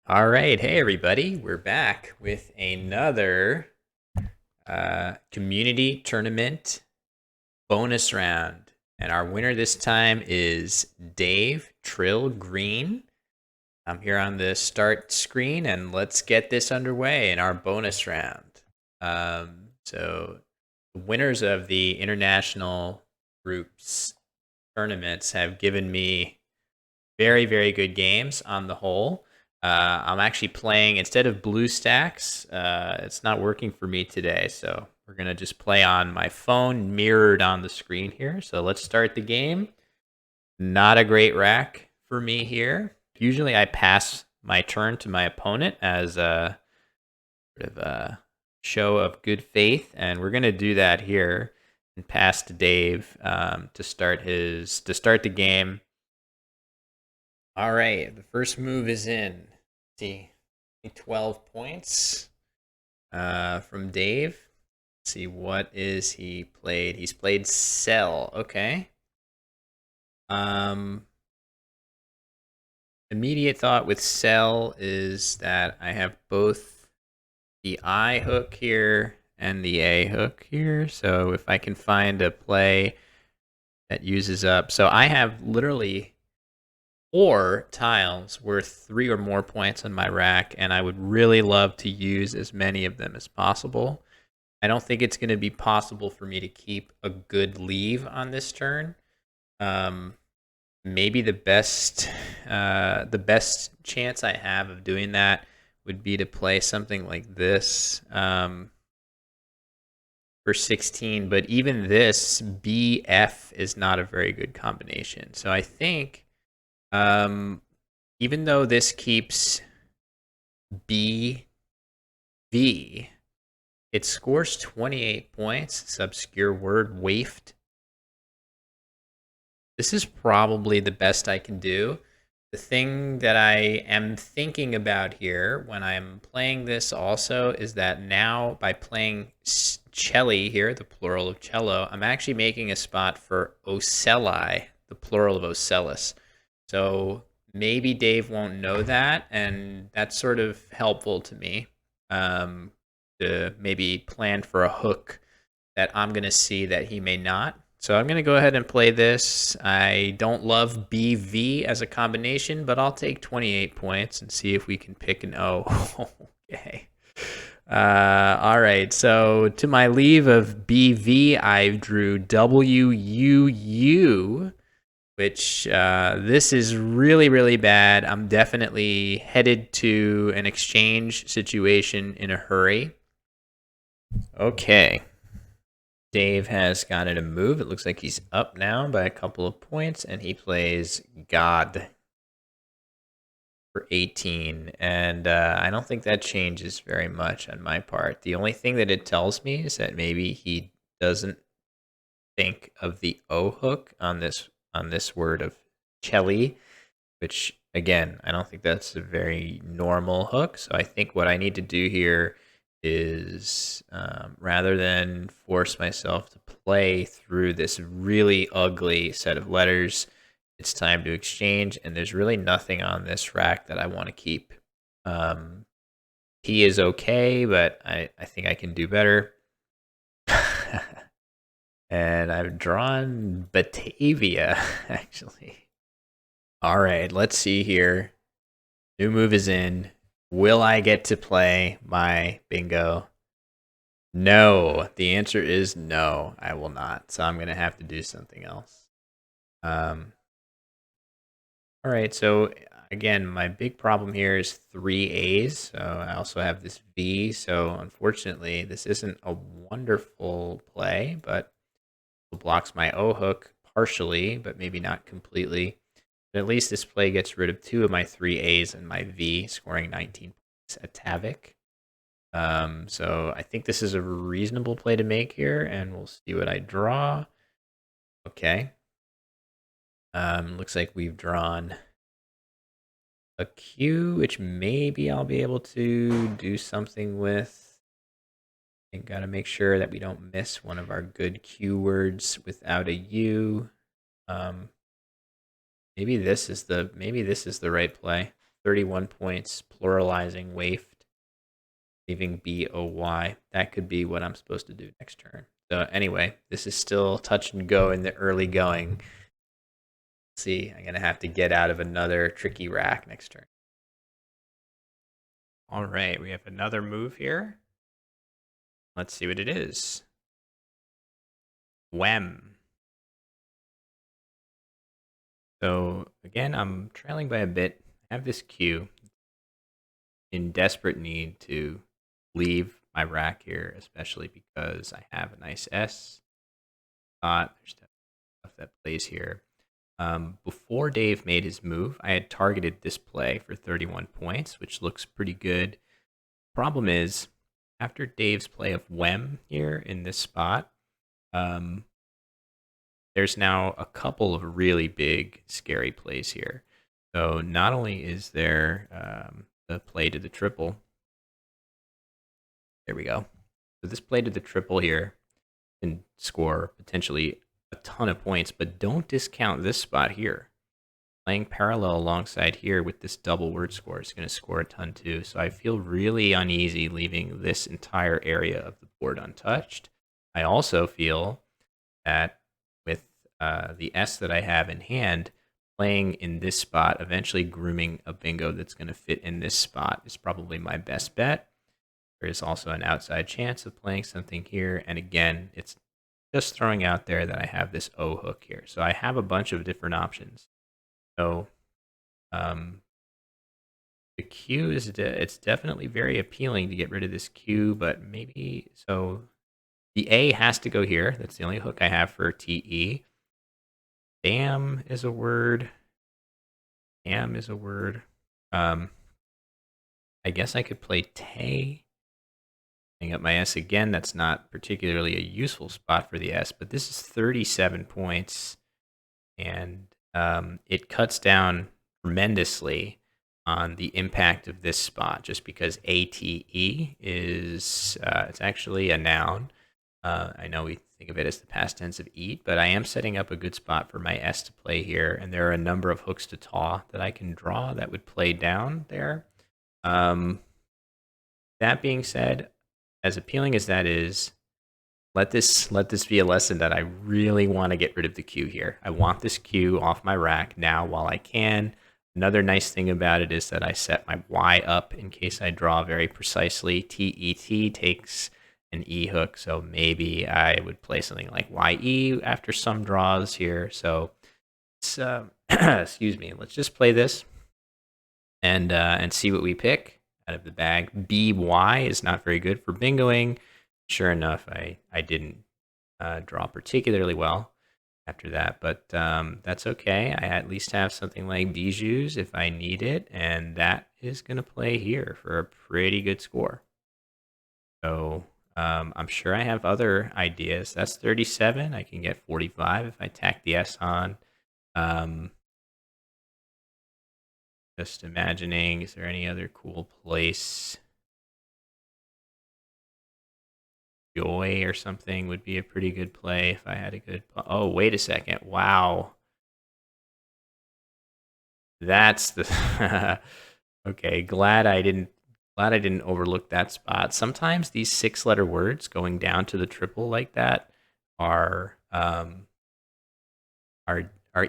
All right, hey everybody, we're back with another community tournament bonus round, and our winner this time is Dave Trill-Green. I'm here on the start screen, and let's get this underway in our bonus round. So, the winners of the international groups tournaments have given me very, very good games on the whole. I'm actually playing instead of BlueStacks. It's not working for me today, so we're gonna just play on my phone mirrored on the screen here. So let's start the game. Not a great rack for me here. Usually I pass my turn to my opponent as a sort of a show of good faith, and we're gonna do that here and pass to Dave to start the game. All right, the first move is in. Let's see, 12 points from Dave. Let's see, what is he played? He's played Cell. Okay. Um, Immediate thought with Cell is that I have both the I hook here and the A hook here. So if I can find a play that uses up, so I have literally 4 tiles worth 3 or more points on my rack, and I would really love to use as many of them as possible. I don't think it's going to be possible for me to keep a good leave on this turn. Maybe the best chance I have of doing that would be to play something like this for 16. But even this BF is not a very good combination. So I think even though this keeps BV, it scores 28 points. It's obscure word, waifed. This is probably the best I can do. The thing that I am thinking about here when I'm playing this also is that now by playing celli here, the plural of cello, I'm actually making a spot for ocelli, the plural of ocellus. So maybe Dave won't know that, and that's sort of helpful to me to maybe plan for a hook that I'm going to see that he may not. So I'm going to go ahead and play this. I don't love BV as a combination, but I'll take 28 points and see if we can pick an O. Okay. All right. So to my leave of BV, I drew WUU, which this is really, really bad. I'm definitely headed to an exchange situation in a hurry. Okay. Dave has gotten a move. It looks like he's up now by a couple of points, and he plays God for 18. And I don't think that changes very much on my part. The only thing that it tells me is that maybe he doesn't think of the O hook on this word of Chelly, which again, I don't think that's a very normal hook. So I think what I need to do here is rather than force myself to play through this really ugly set of letters, it's time to exchange, and there's really nothing on this rack that I want to keep. He is okay, but I think I can do better. And I've drawn Batavia, actually. All right, let's see here. New move is in. Will I get to play my bingo? No. The answer is no, I will not. So I'm going to have to do something else. All right, so again, my big problem here is 3 A's. So I also have this V. So unfortunately, this isn't a wonderful play, but it blocks my O hook partially, but maybe not completely. But at least this play gets rid of 2 of my 3 A's and my V, scoring 19 points at Tavik. So I think this is a reasonable play to make here, and we'll see what I draw. Okay. Looks like we've drawn a Q, which maybe I'll be able to do something with. I gotta make sure that we don't miss one of our good Q words without a U. Maybe this is the right play. 31 points, pluralizing waifed, leaving BOY. That could be what I'm supposed to do next turn. So anyway, this is still touch and go in the early going. Let's see, I'm going to have to get out of another tricky rack next turn. All right, we have another move here. Let's see what it is. Whem. So again, I'm trailing by a bit. I have this cue in desperate need to leave my rack here, especially because I have a nice S spot. There's stuff that plays here. Before Dave made his move, I had targeted this play for 31 points, which looks pretty good. Problem is, after Dave's play of Whem here in this spot, there's now a couple of really big, scary plays here. So not only is there the play to the triple. There we go. So this play to the triple here can score potentially a ton of points, but don't discount this spot here. Playing parallel alongside here with this double word score is going to score a ton too. So I feel really uneasy leaving this entire area of the board untouched. I also feel that with the S that I have in hand, playing in this spot, eventually grooming a bingo that's going to fit in this spot is probably my best bet. There is also an outside chance of playing something here. And again, it's just throwing out there that I have this O hook here. So I have a bunch of different options. So the Q is it's definitely very appealing to get rid of this Q, but maybe so the A has to go here. That's the only hook I have for TE. Damn is a word. Damn is a word. I guess I could play Tay. Hang up my S again. That's not particularly a useful spot for the S, but this is 37 points, and it cuts down tremendously on the impact of this spot, just because ATE is it's actually a noun. I know we think of it as the past tense of eat, but I am setting up a good spot for my S to play here, and there are a number of hooks to taw that I can draw that would play down there. That being said, as appealing as that is, let this be a lesson that I really want to get rid of the Q here. I want this Q off my rack now while I can. Another nice thing about it is that I set my Y up in case I draw very precisely. TET takes an E hook, so maybe I would play something like YE after some draws here. So it's, excuse me, let's just play this and see what we pick out of the bag. BY is not very good for bingoing. Sure enough, I didn't draw particularly well after that, but that's okay. I at least have something like Bijoux if I need it, and that is going to play here for a pretty good score. So I'm sure I have other ideas. That's 37. I can get 45 if I tack the S on. Just imagining, is there any other cool place? Joy or something would be a pretty good play if I had a good. Oh, wait a second! Wow, that's the. Okay, glad I didn't overlook that spot. Sometimes these 6-letter words going down to the triple like that are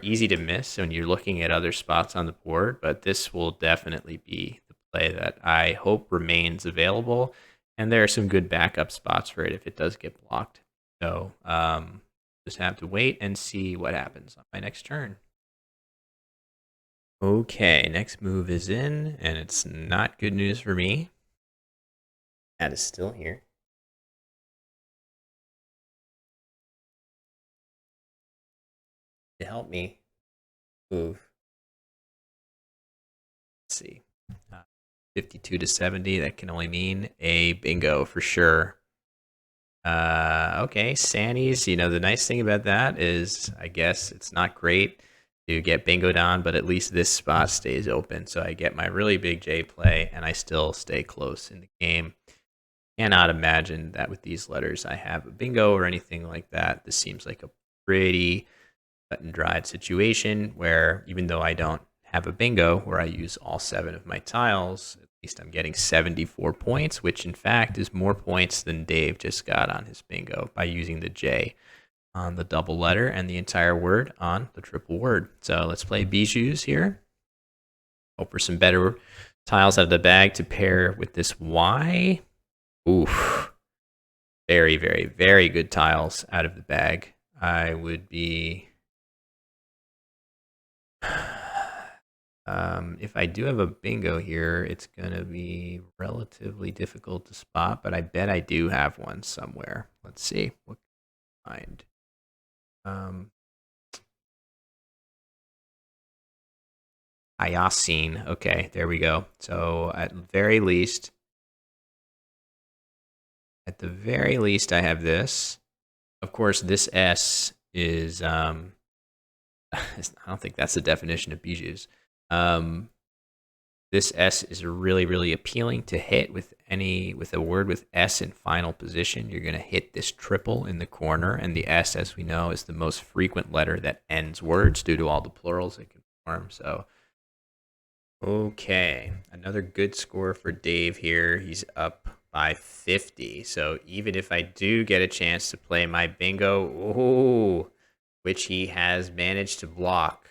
easy to miss when you're looking at other spots on the board. But this will definitely be the play that I hope remains available. And there are some good backup spots for it if it does get blocked. So just have to wait and see what happens on my next turn. Okay, next move is in, and it's not good news for me. Cat is still here. To help me move. Let's see. 52 to 70, that can only mean a bingo for sure. Okay, Sannies, you know, the nice thing about that is, I guess it's not great to get bingoed on, but at least this spot stays open. So I get my really big J play, and I still stay close in the game. Cannot imagine that with these letters I have a bingo or anything like that. This seems like a pretty cut and dried situation where even though I don't have a bingo where I use all 7 of my tiles. At least I'm getting 74 points, which in fact is more points than Dave just got on his bingo by using the J on the double letter and the entire word on the triple word. So let's play Bijoux here. Hope for some better tiles out of the bag to pair with this Y. Oof. Very, very, very good tiles out of the bag. I would be... if I do have a bingo here, it's going to be relatively difficult to spot, but I bet I do have one somewhere. Let's see. What can I find? Hyoscine. Okay, there we go. So at the very least, I have this. Of course, this S is, I don't think that's the definition of Bijoux. This S is really, really appealing to hit with a word with S in final position. You're going to hit this triple in the corner, and the S, as we know, is the most frequent letter that ends words due to all the plurals it can form. So, okay, another good score for Dave here. He's up by 50. So even if I do get a chance to play my bingo, which he has managed to block.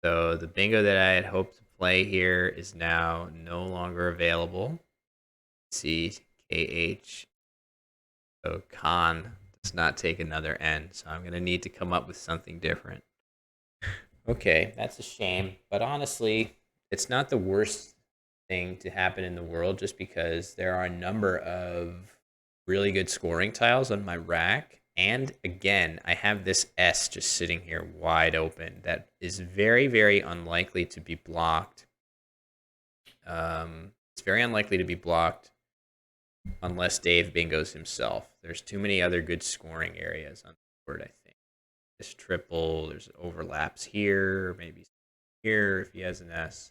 So the bingo that I had hoped to play here is now no longer available. C K H. So Khan does not take another N. So I'm going to need to come up with something different. Okay, that's a shame. But honestly, it's not the worst thing to happen in the world, just because there are a number of really good scoring tiles on my rack. And again, I have this S just sitting here wide open that is very, very unlikely to be blocked. It's very unlikely to be blocked unless Dave bingos himself. There's too many other good scoring areas on the board, I think. This triple, there's overlaps here, maybe here if he has an S.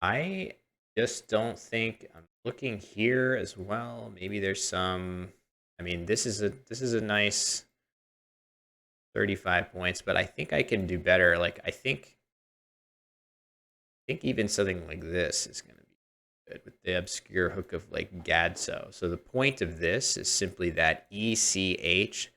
I just don't think, I'm looking here as well. Maybe there's some, I mean, this is a nice 35 points, but I think I can do better. Like, I think even something like this is going to be good with the obscure hook of like Gadso. So the point of this is simply that ECH,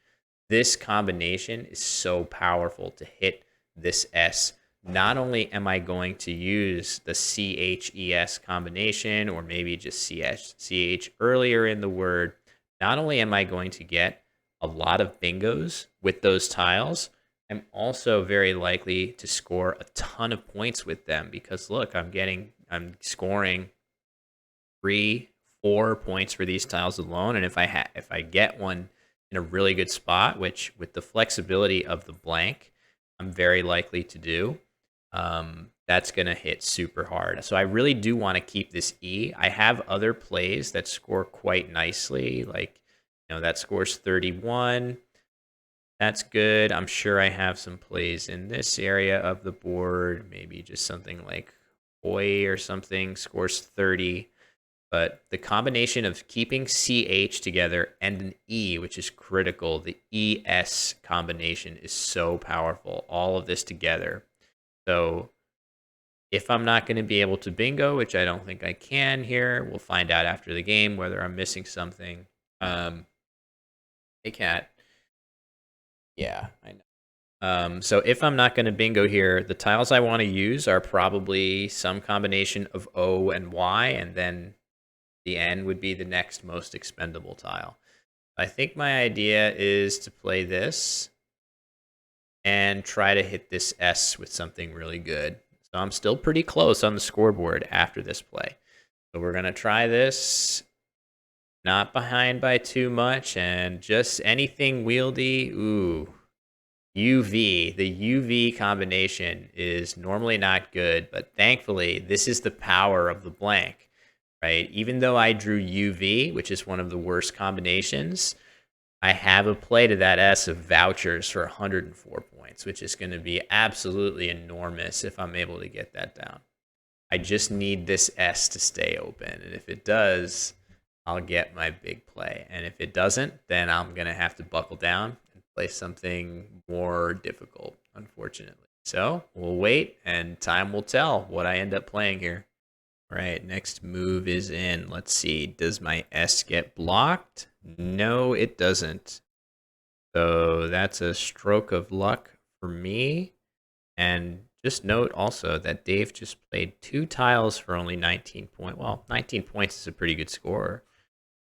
this combination is so powerful to hit this S. Not only am I going to use the CHES combination, or maybe just CH earlier in the word, not only am I going to get a lot of bingos with those tiles, I'm also very likely to score a ton of points with them, because look, I'm scoring 3-4 points for these tiles alone. And if I get one in a really good spot, which with the flexibility of the blank, I'm very likely to do, that's going to hit super hard. So I really do want to keep this E. I have other plays that score quite nicely. Like, that scores 31. That's good. I'm sure I have some plays in this area of the board. Maybe just something like Oi or something scores 30. But the combination of keeping CH together and an E, which is critical, the ES combination is so powerful. All of this together. So if I'm not going to be able to bingo, which I don't think I can here, we'll find out after the game whether I'm missing something. Hey, cat. Yeah, I know. So if I'm not going to bingo here, the tiles I want to use are probably some combination of O and Y, and then the N would be the next most expendable tile. I think my idea is to play this and try to hit this S with something really good. So I'm still pretty close on the scoreboard after this play. So we're going to try this, not behind by too much, and just anything wieldy. Ooh, UV. The UV combination is normally not good, but thankfully this is the power of the blank, right? Even though I drew UV, which is one of the worst combinations, I have a play to that S of vouchers for 104 points, which is going to be absolutely enormous if I'm able to get that down. I just need this S to stay open, and if it does, I'll get my big play. And if it doesn't, then I'm going to have to buckle down and play something more difficult, unfortunately. So we'll wait, and time will tell what I end up playing here. All right, next move is in. Let's see. Does my S get blocked? No, it doesn't. So that's a stroke of luck for me. And just note also that Dave just played 2 tiles for only 19 points. Well, 19 points is a pretty good score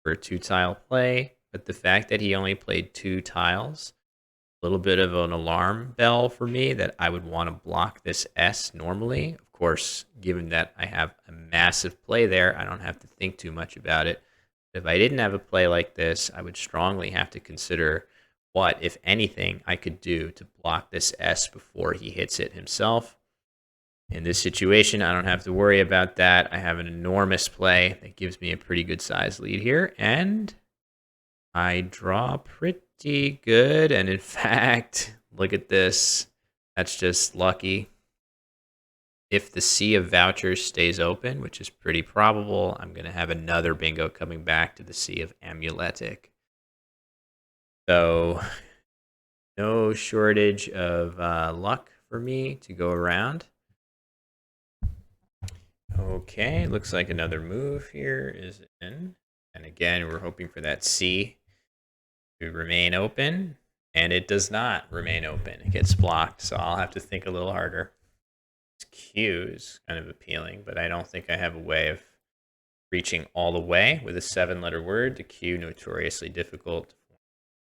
for a 2-tile play. But the fact that he only played 2 tiles, a little bit of an alarm bell for me that I would want to block this S normally. Of course, given that I have a massive play there, I don't have to think too much about it. If I didn't have a play like this, I would strongly have to consider what, if anything, I could do to block this S before he hits it himself. In this situation, I don't have to worry about that. I have an enormous play that gives me a pretty good size lead here, and I draw pretty good. And in fact, look at this. That's just lucky. If the sea of vouchers stays open, which is pretty probable, I'm going to have another bingo coming back to the sea of amuletic. So no shortage of luck for me to go around. Okay, looks like another move here is in. And again, we're hoping for that C to remain open. And it does not remain open. It gets blocked, so I'll have to think a little harder. Q is kind of appealing, but I don't think I have a way of reaching all the way with a 7-letter word. The Q notoriously difficult for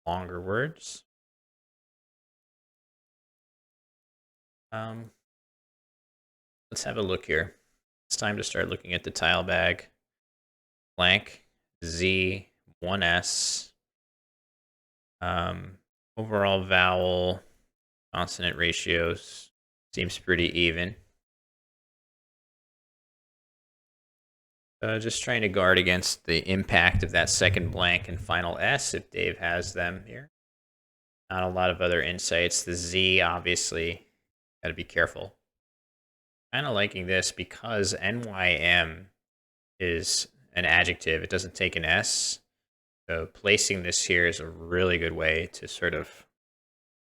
longer words. Let's have a look here. It's time to start looking at the tile bag. Blank, Z, 1S. Overall vowel, consonant ratios seems pretty even. Just trying to guard against the impact of that second blank and final S if Dave has them here. Not a lot of other insights. The Z, obviously, got to be careful. Kind of liking this because NYM is an adjective. It doesn't take an S. So placing this here is a really good way to sort of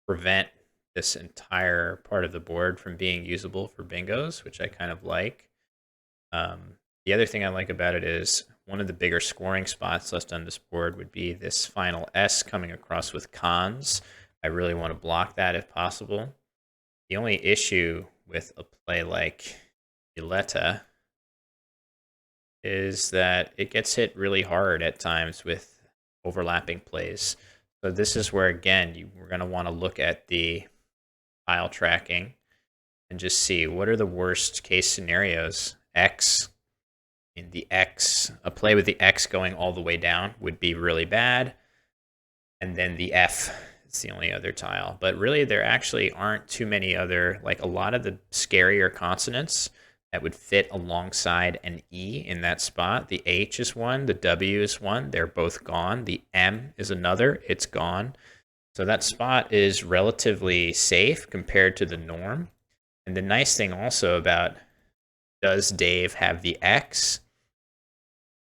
prevent this entire part of the board from being usable for bingos, which I kind of like. The other thing I like about it is one of the bigger scoring spots left on this board would be this final S coming across with cons. I really want to block that if possible. The only issue with a play like Violetta is that it gets hit really hard at times with overlapping plays. So this is where, again, we're going to want to look at the tile tracking and just see what are the worst case scenarios. X, in the X, a play with the X going all the way down would be really bad. And then the F is the only other tile. But really, there actually aren't too many other, like a lot of the scarier consonants that would fit alongside an E in that spot. The H is one, the W is one, they're both gone. The M is another, it's gone. So that spot is relatively safe compared to the norm. And the nice thing also about does Dave have the X?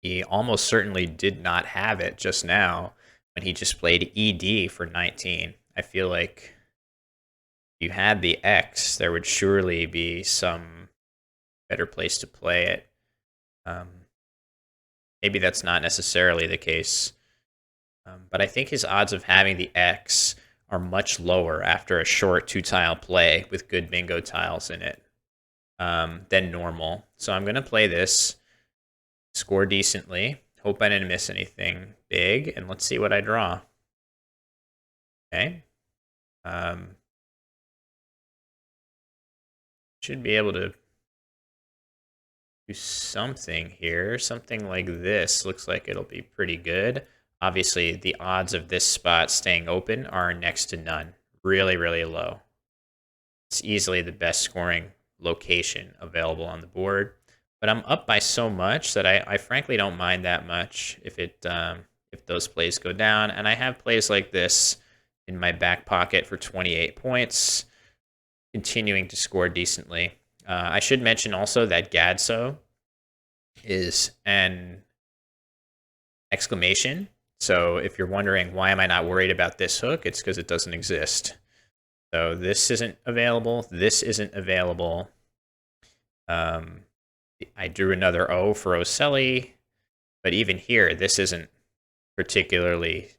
He almost certainly did not have it just now when he just played ED for 19. I feel like if you had the X, there would surely be some better place to play it. Maybe that's not necessarily the case. But I think his odds of having the X are much lower after a short 2-tile play with good bingo tiles in it than normal. So I'm going to play this, score decently, hope I didn't miss anything big, and let's see what I draw. Okay. Should be able to do something here. Something like this looks like it'll be pretty good. Obviously, the odds of this spot staying open are next to none. Really, really low. It's easily the best scoring location available on the board. But I'm up by so much that I frankly don't mind that much if those plays go down. And I have plays like this in my back pocket for 28 points, continuing to score decently. I should mention also that Gadso is an exclamation. So if you're wondering why am I not worried about this hook, it's because it doesn't exist. So this isn't available. This isn't available. I drew another O for Ocelli, but even here, this isn't particularly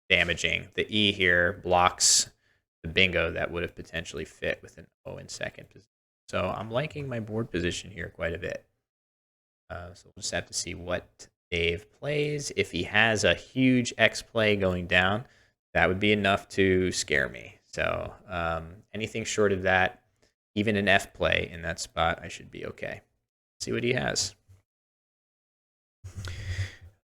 damaging. The E here blocks the bingo that would have potentially fit with an O in second position. So I'm liking my board position here quite a bit. So we'll just have to see what Dave plays. If he has a huge X play going down, that would be enough to scare me. So anything short of that, even an F play in that spot, I should be okay. Let's see what he has.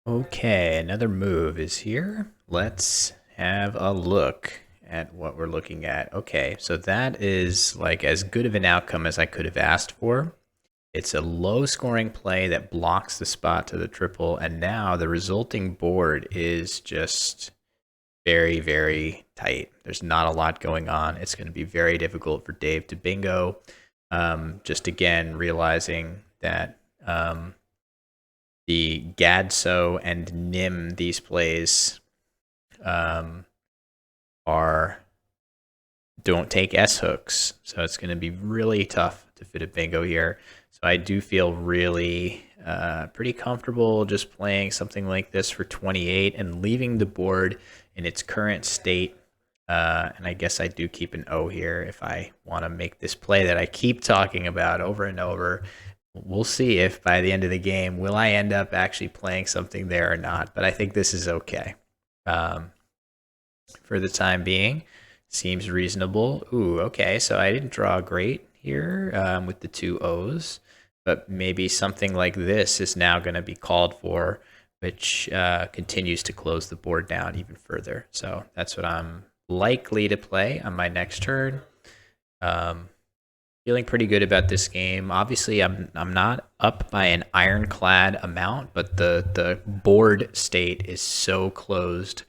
Okay, another move is here. Let's have a look at what we're looking at. Okay, so that is like as good of an outcome as I could have asked for. It's a low scoring play that blocks the spot to the triple, and now the resulting board is just very, very tight. There's not a lot going on. It's going to be very difficult for Dave to bingo. Just again, realizing that the Gadso and Nim, these plays don't take S hooks, so it's going to be really tough to fit a bingo here. So I do feel really pretty comfortable just playing something like this for 28 and leaving the board in its current state. And I guess I do keep an O here if I want to make this play that I keep talking about over and over. We'll see if by the end of the game, will I end up actually playing something there or not. But I think this is okay. For the time being, seems reasonable. Ooh, okay, so I didn't draw great here with the two O's. But maybe something like this is now going to be called for, which continues to close the board down even further. So that's what I'm likely to play on my next turn. Feeling pretty good about this game. Obviously, I'm not up by an ironclad amount, but the board state is so closed,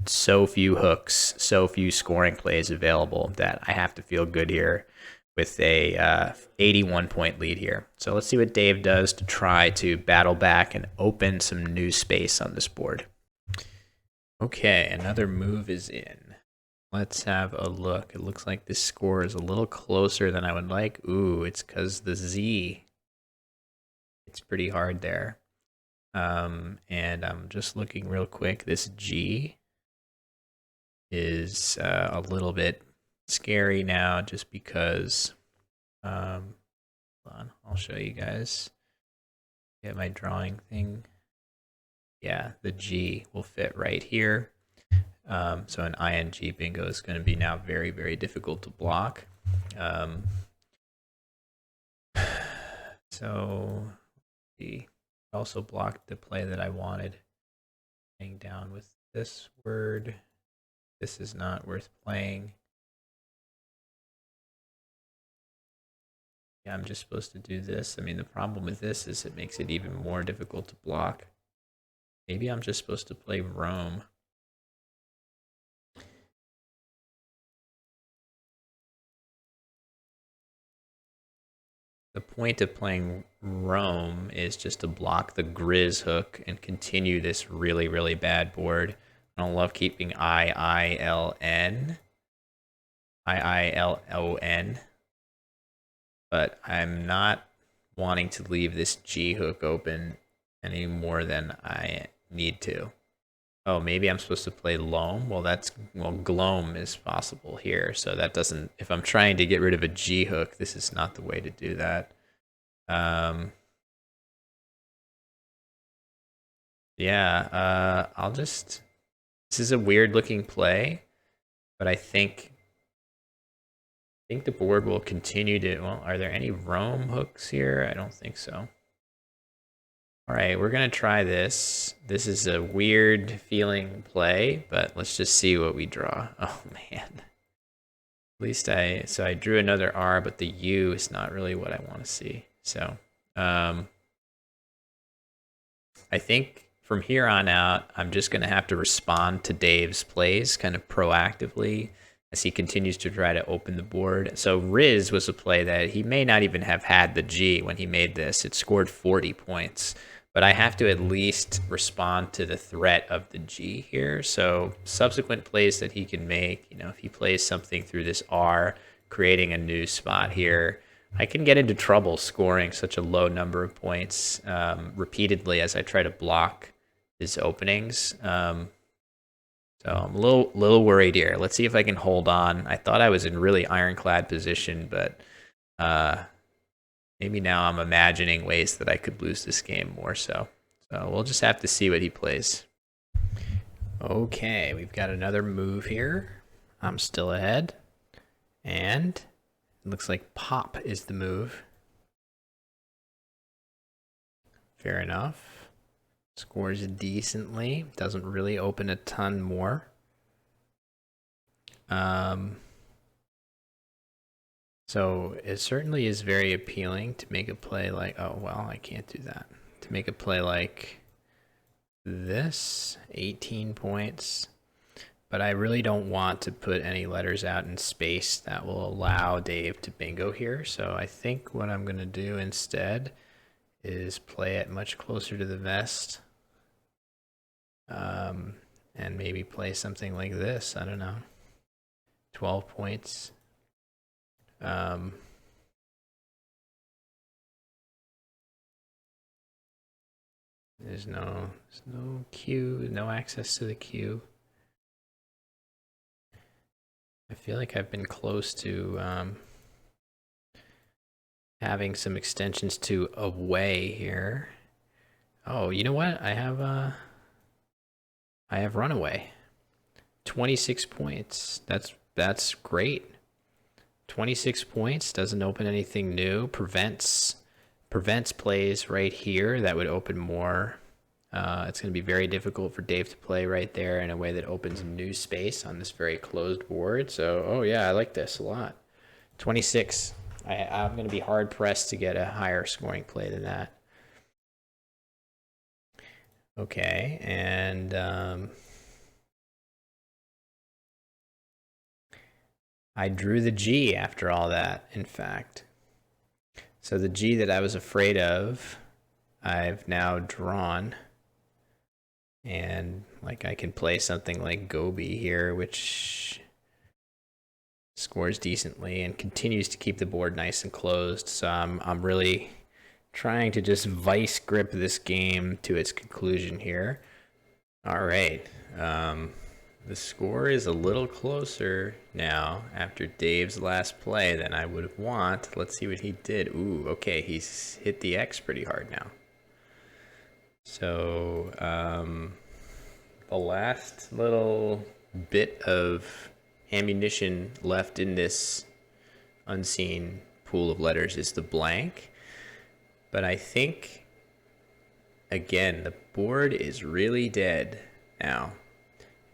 so few hooks, so few scoring plays available that I have to feel good here with a 81-point lead here. So let's see what Dave does to try to battle back and open some new space on this board. Okay, another move is in. Let's have a look. It looks like this score is a little closer than I would like. Ooh, it's because the Z. It's pretty hard there. And I'm just looking real quick. This G is a little bit scary now just because hold on, I'll show you guys. Get my drawing thing. Yeah, the G will fit right here. So an ING bingo is going to be now very, very difficult to block. So he also blocked the play that I wanted. Playing down with this word. This is not worth playing. Yeah, I'm just supposed to do this. I mean, the problem with this is it makes it even more difficult to block. Maybe I'm just supposed to play Rome. The point of playing Rome is just to block the Grizz hook and continue this really, really bad board. I don't love keeping IILN. But I'm not wanting to leave this G hook open any more than I need to. Oh, maybe I'm supposed to play Loam? Well, Gloam is possible here, so that doesn't, if I'm trying to get rid of a G hook, this is not the way to do that. Yeah, this is a weird looking play, but I think the board will continue to, well, are there any Rome hooks here? I don't think so. All right, we're going to try this. This is a weird feeling play, but let's just see what we draw. Oh, man. At least so I drew another R, but the U is not really what I want to see. So I think from here on out, I'm just going to have to respond to Dave's plays kind of proactively as he continues to try to open the board. So Riz was a play that he may not even have had the G when he made this. It scored 40 points. but I have to at least respond to the threat of the G here. So subsequent plays that he can make, you know, if he plays something through this R, creating a new spot here, I can get into trouble scoring such a low number of points repeatedly as I try to block his openings. So I'm a little worried here. Let's see if I can hold on. I thought I was in really ironclad position, but maybe now I'm imagining ways that I could lose this game more so. So we'll just have to see what he plays. Okay, we've got another move here. I'm still ahead. And it looks like pop is the move. Fair enough. Scores decently. Doesn't really open a ton more. So it certainly is very appealing to make a play like, oh, well, I can't do that. To make a play like this, 18 points. But I really don't want to put any letters out in space that will allow Dave to bingo here. So I think what I'm going to do instead is play it much closer to the vest. And maybe play something like this. I don't know. 12 points. There's no queue, no access to the queue. I feel like I've been close to having some extensions to away here. Oh, you know what? I have runaway. 26 points. That's great. 26 points, doesn't open anything new, prevents plays right here that would open more. It's going to be very difficult for Dave to play right there in a way that opens new space on this very closed board. So, oh yeah, I like this a lot. 26. I'm going to be hard pressed to get a higher scoring play than that. Okay, and I drew the G after all that, in fact. So the G that I was afraid of, I've now drawn. And like I can play something like Gobi here, which scores decently and continues to keep the board nice and closed. So I'm really trying to just vice grip this game to its conclusion here. All right. The score is a little closer now after Dave's last play than I would want. Let's see what he did. Ooh, okay, he's hit the X pretty hard now. So the last little bit of ammunition left in this unseen pool of letters is the blank. But I think, again, the board is really dead now.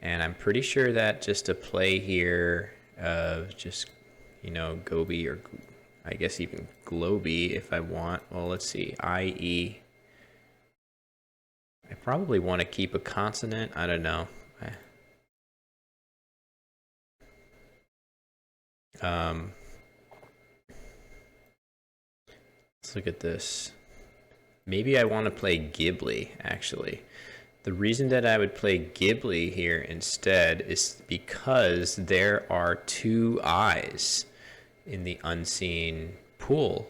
And I'm pretty sure that just a play here of just, you know, Gobi or I guess even Globy if I want. Well, let's see, IE. I probably want to keep a consonant. I don't know. Let's look at this. Maybe I want to play Ghibli, actually. The reason that I would play Ghibli here instead is because there are two eyes in the unseen pool.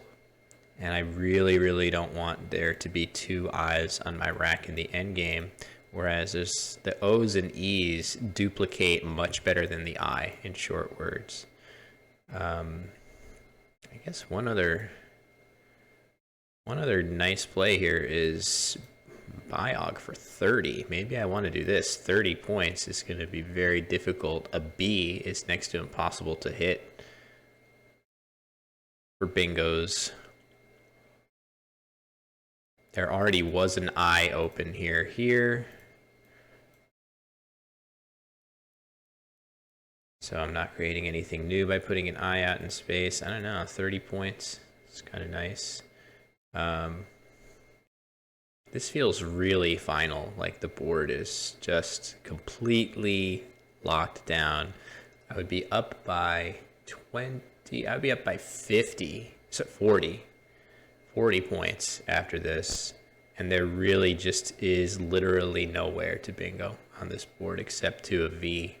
And I really don't want there to be two eyes on my rack in the endgame. Whereas the O's and E's duplicate much better than the I in short words. I guess one other nice play here is Biog for 30. Maybe I want to do this. 30 points is going to be very difficult. A B is next to impossible to hit for bingos. There already was an I open here. So I'm not creating anything new by putting an I out in space. I don't know, 30 points. It's kind of nice. This feels really final, like the board is just completely locked down. I would be up by 20, I would be up by 50, so 40 points after this. And there really just is literally nowhere to bingo on this board except to a V.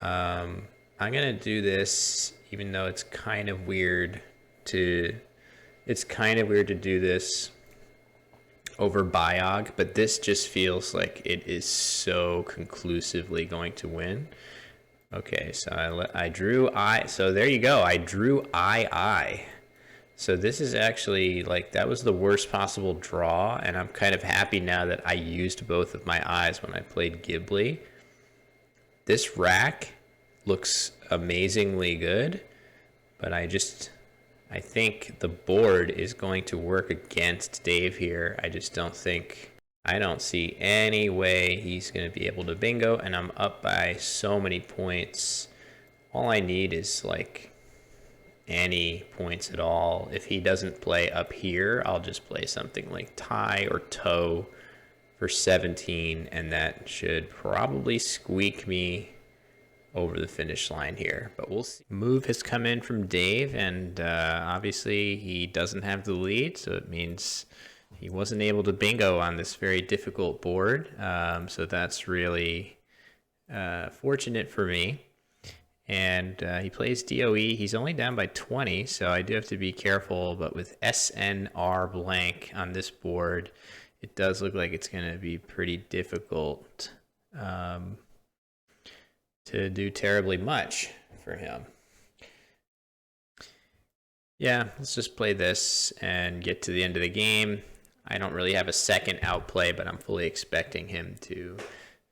I'm gonna do this, even though it's kind of weird to do this over Biog, but this just feels like it is so conclusively going to win. Okay, so I drew I, so there you go, I drew I. So this is actually, like, that was the worst possible draw, and I'm kind of happy now that I used both of my eyes when I played Ghibli. This rack looks amazingly good, but I think the board is going to work against Dave here. I don't see any way he's going to be able to bingo, and I'm up by so many points. All I need is like any points at all. If he doesn't play up here, I'll just play something like tie or toe for 17, and that should probably squeak me over the finish line here, but we'll see. Move has come in from Dave, and obviously he doesn't have the lead, so it means he wasn't able to bingo on this very difficult board. So that's really fortunate for me. And he plays DOE. He's only down by 20, so I do have to be careful, but with SNR blank on this board, it does look like it's going to be pretty difficult to do terribly much for him. Yeah, let's just play this and get to the end of the game. I don't really have a second outplay, but I'm fully expecting him to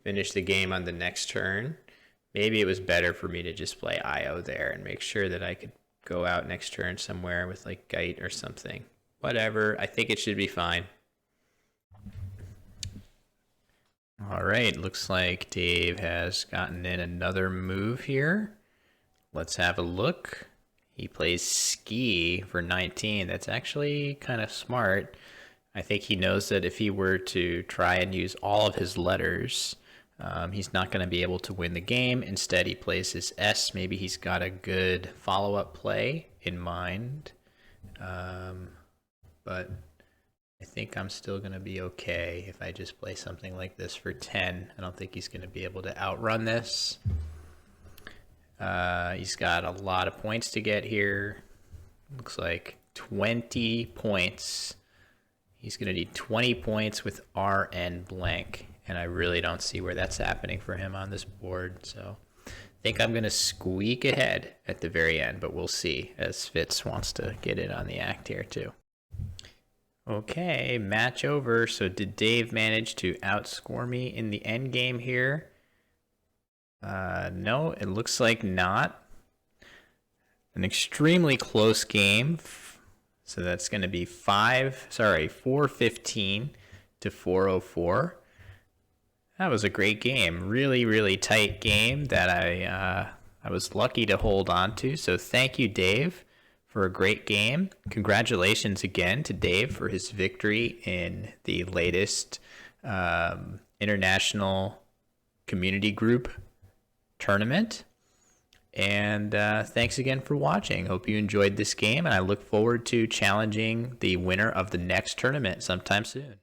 finish the game on the next turn. Maybe it was better for me to just play IO there and make sure that I could go out next turn somewhere with like Gite or something. Whatever, I think it should be fine. All right, looks like Dave has gotten in another move here. Let's have a look. He plays ski for 19. That's actually kind of smart. I think he knows that if he were to try and use all of his letters, he's not going to be able to win the game. Instead, he plays his S. Maybe he's got a good follow-up play in mind. But I think I'm still going to be okay if I just play something like this for 10. I don't think he's going to be able to outrun this. He's got a lot of points to get here. Looks like 20 points. He's going to need 20 points with RN blank, and I really don't see where that's happening for him on this board. So I think I'm going to squeak ahead at the very end, but we'll see, as Fitz wants to get in on the act here too. Okay, match over. So did Dave manage to outscore me in the end game here? No, it looks like not. An extremely close game. So that's going to be 415 to 404. That was a great game. Really, really tight game that I was lucky to hold on to. So thank you, Dave, for a great game. Congratulations again to Dave for his victory in the latest International Community Group tournament. And thanks again for watching. Hope you enjoyed this game, and I look forward to challenging the winner of the next tournament sometime soon.